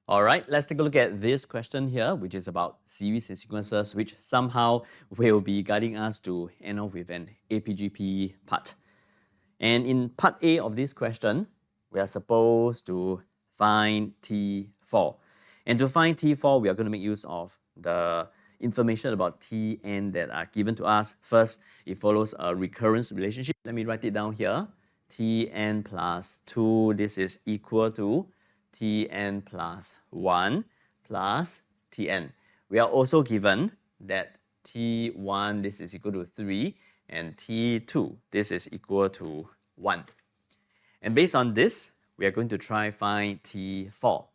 Alright, let's take a look at this question here, which is about series and sequences, which somehow will be guiding us to end off with an APGP part. And in part A of this question, we are supposed to find T4. And to find T4, we are going to make use of the information about Tn that are given to us. First, it follows a recurrence relationship. Let me write it down here. Tn plus 2, this is equal to Tn plus 1 plus Tn. We are also given that T1, this is equal to 3, and T2, this is equal to 1. And based on this, we are going to try find T4.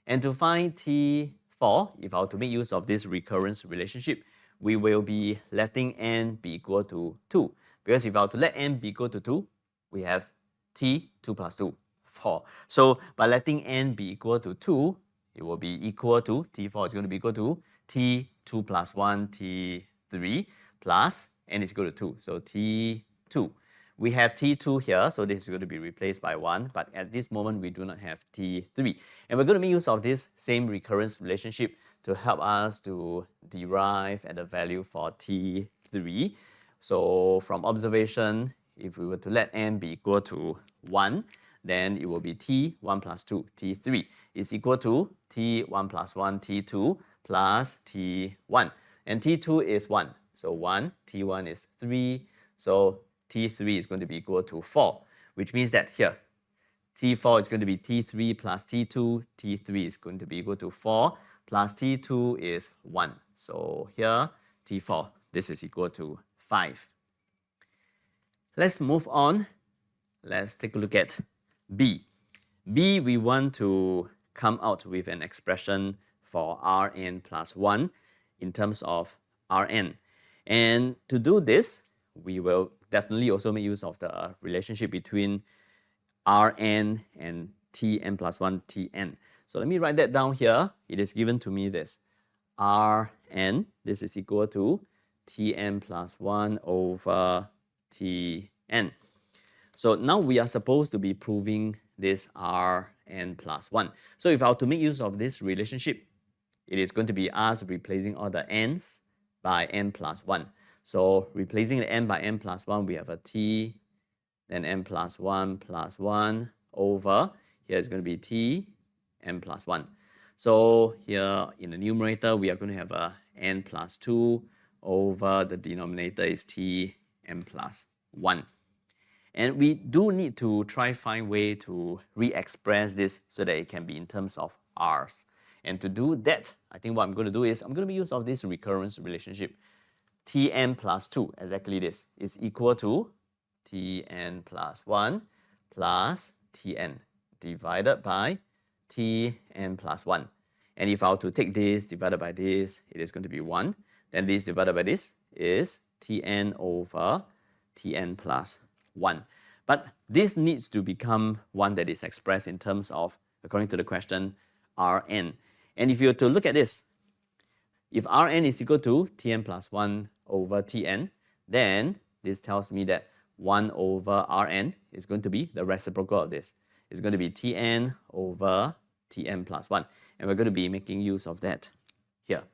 And to find T4, if I were to make use of this recurrence relationship, we will be letting n be equal to 2. Because if I were to let n be equal to 2, we have T, 2 plus 2, 4. So by letting n be equal to 2, it will be equal to, T4 is going to be equal to T2 plus 1, T3 plus n is equal to 2. So T2. We have T2 here, so this is going to be replaced by 1, but at this moment we do not have T3. And we're going to make use of this same recurrence relationship to help us to derive at the value for T3. So from observation, if we were to let n be equal to 1, then it will be T1 plus 2, T3 is equal to T1 plus 1, T2 plus T1. And T2 is 1, so 1, T1 is 3, so T3 is going to be equal to 4, which means that here, T4 is going to be T3 plus T2, T3 is going to be equal to 4, plus T2 is 1. So here, T4, this is equal to 5. Let's move on. Let's take a look at B. B, we want to come out with an expression for Rn plus 1 in terms of Rn. And to do this, we will definitely also make use of the relationship between Rn and Tn plus 1 Tn. So let me write that down here. It is given to me this. Rn, this is equal to Tn plus 1 over Tn. So now we are supposed to be proving this Rn plus 1. So if I were to make use of this relationship, it is going to be us replacing all the n's by n plus 1. So replacing the n by n plus 1, we have a t, then n plus 1 over, here is going to be t, n plus 1. So here in the numerator, we are going to have a n plus 2 over the denominator is t, n plus 1. And we do need to try find way to re-express this so that it can be in terms of r's. And to do that, I think what I'm going to do is I'm going to make use of this recurrence relationship. Tn plus 2, exactly this, is equal to Tn plus 1 plus Tn divided by Tn plus 1. And if I were to take this divided by this, it is going to be 1. Then this divided by this is Tn over Tn plus 1. But this needs to become one that is expressed in terms of, according to the question, Rn. And if you were to look at this, if Rn is equal to Tn plus 1 over Tn, then this tells me that 1 over Rn is going to be the reciprocal of this. It's going to be Tn over Tn plus 1. And we're going to be making use of that here.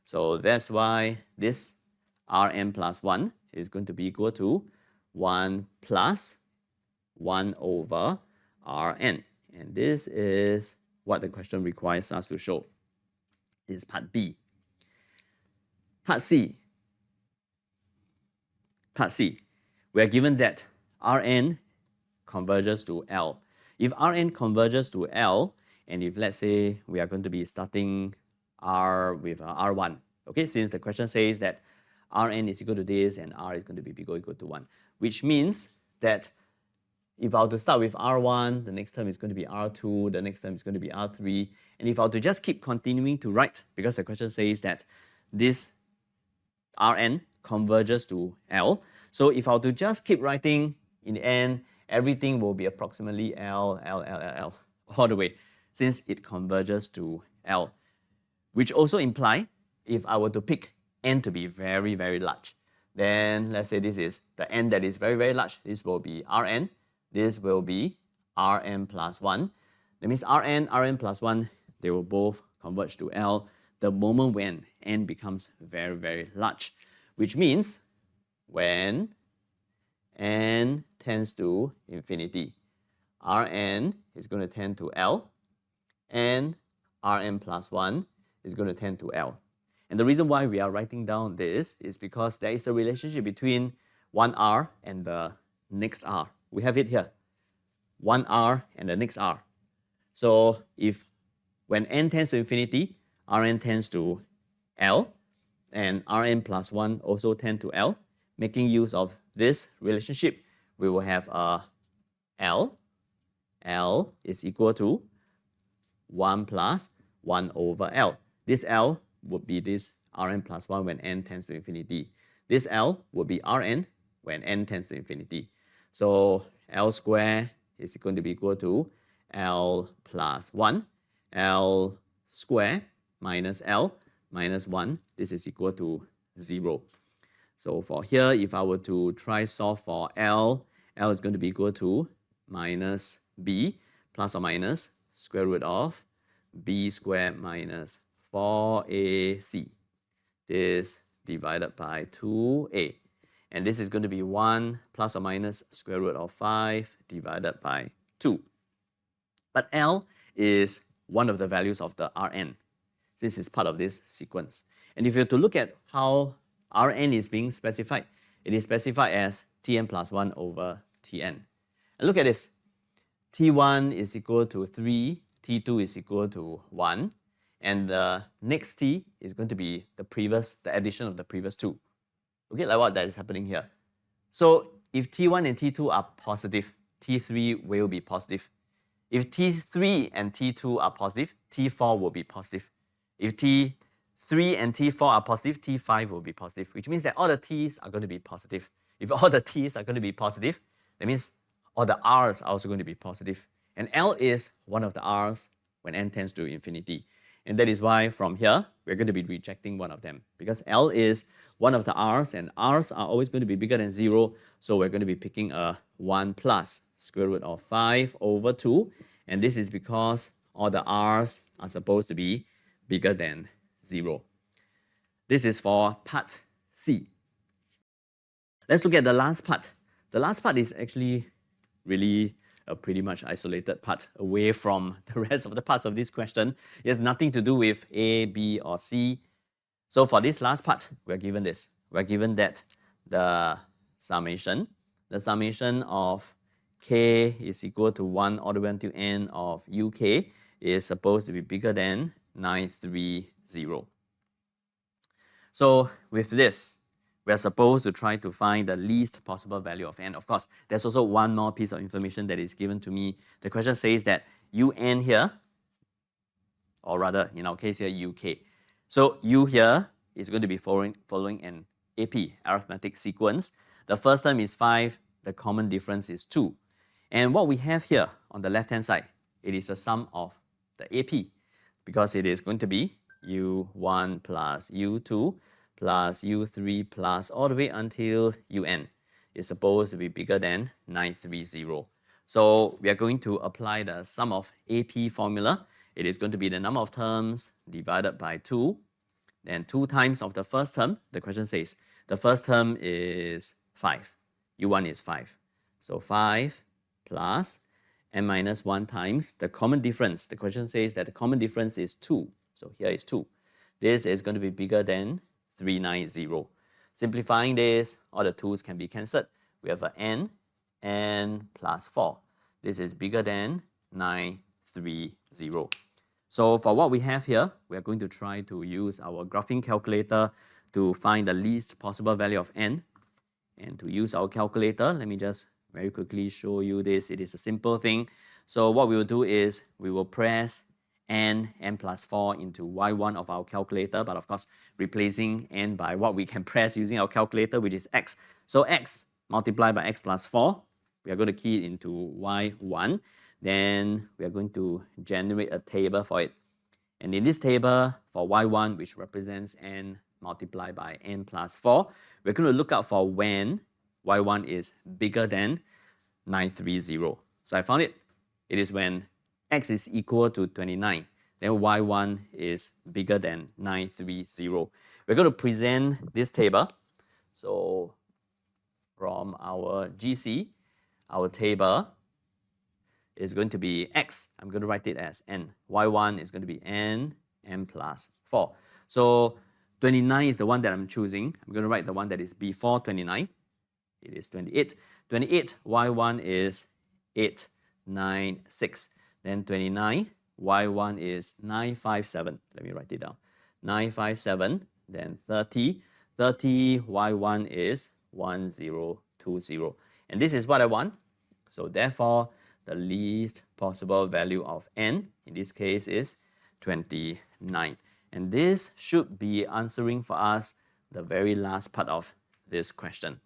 So that's why this Rn plus 1 is going to be equal to 1 plus 1 over Rn. And this is what the question requires us to show. This is part B. Part C. Part C. We are given that Rn converges to L. If Rn converges to L, and if let's say we are going to be starting R with R1, okay, since the question says that Rn is equal to this and R is going to be equal to 1, which means that if I were to start with R1, the next term is going to be R2, the next term is going to be R3, and if I were to just keep continuing to write, because the question says that this Rn converges to L, so if I were to just keep writing, in the end, everything will be approximately L, all the way, since it converges to L, which also imply, if I were to pick n to be very, very large, then let's say this is the n that is very, very large, this will be Rn, this will be Rn plus 1. That means Rn plus 1, they will both converge to L the moment when n becomes very, very large, which means when n tends to infinity, Rn is going to tend to L, and Rn plus 1 is going to tend to L. And the reason why we are writing down this is because there is a relationship between one R and the next R. We have it here, one R and the next R. So if when n tends to infinity, Rn tends to L, and Rn plus 1 also tend to L. Making use of this relationship, we will have L is equal to 1 plus 1 over L. This L would be this Rn plus 1 when n tends to infinity. This L would be Rn when n tends to infinity. So L square is going to be equal to L plus 1. L square minus L minus 1. This is equal to 0. So for here, if I were to try solve for L is going to be equal to minus b plus or minus square root of b squared minus 4ac. This divided by 2a. And this is going to be 1 plus or minus square root of 5 divided by 2. But L is one of the values of the Rn, since it's part of this sequence. And if you have to look at how Rn is being specified, it is specified as Tn plus 1 over Tn. And look at this. T1 is equal to 3, T2 is equal to 1, and the next T is going to be the addition of the previous 2. Okay, like what that is happening here. So if T1 and T2 are positive, T3 will be positive. If T3 and T2 are positive, T4 will be positive. If T3 and T4 are positive, T5 will be positive, which means that all the T's are going to be positive. If all the T's are going to be positive, that means all the R's are also going to be positive. And L is one of the R's when n tends to infinity. And that is why from here, we're going to be rejecting one of them, because L is one of the R's, and R's are always going to be bigger than 0. So we're going to be picking a 1 plus square root of 5 over 2. And this is because all the R's are supposed to be bigger than 0. This is for part C. Let's look at the last part. The last part is actually really a pretty much isolated part away from the rest of the parts of this question. It has nothing to do with A, B, or C. So for this last part, we're given this. We're given that the summation of k is equal to 1 all the way until n of uk is supposed to be bigger than 930. So with this, we are supposed to try to find the least possible value of n. Of course, there's also one more piece of information that is given to me. The question says that un here, or rather in our case here, uk. So u here is going to be following an AP, arithmetic sequence. The first term is 5, the common difference is 2. And what we have here on the left-hand side, it is a sum of the AP, because it is going to be u1 plus u2 plus u3 plus all the way until un is supposed to be bigger than 930. So we are going to apply the sum of AP formula. It is going to be the number of terms divided by 2. Then 2 times of the first term. The question says the first term is 5. u1 is 5. So 5 plus n minus 1 times the common difference. The question says that the common difference is 2. So here is 2. This is going to be bigger than 390. Simplifying this, all the 2's can be cancelled. We have an n plus 4. This is bigger than 930. So for what we have here, we are going to try to use our graphing calculator to find the least possible value of n. And to use our calculator, let me just very quickly show you this. It is a simple thing. So what we will do is we will press n plus 4 into y1 of our calculator, but of course replacing n by what we can press using our calculator, which is x. So x multiplied by x plus 4, we are going to key it into y1. Then we are going to generate a table for it. And in this table for y1, which represents n multiplied by n plus 4, we're going to look out for when y1 is bigger than 930. So I found it. It is when x is equal to 29. then y1 is bigger than 930. We're going to present this table. So from our GC, our table is going to be x. I'm going to write it as n. y1 is going to be n plus 4. So 29 is the one that I'm choosing. I'm going to write the one that is before 29. It is 28. 28, y1 is 896. Then 29, y1 is 957. Let me write it down. 957. Then 30. 30, y1 is 1020. And this is what I want. So therefore, the least possible value of n, in this case, is 29. And this should be answering for us the very last part of this question.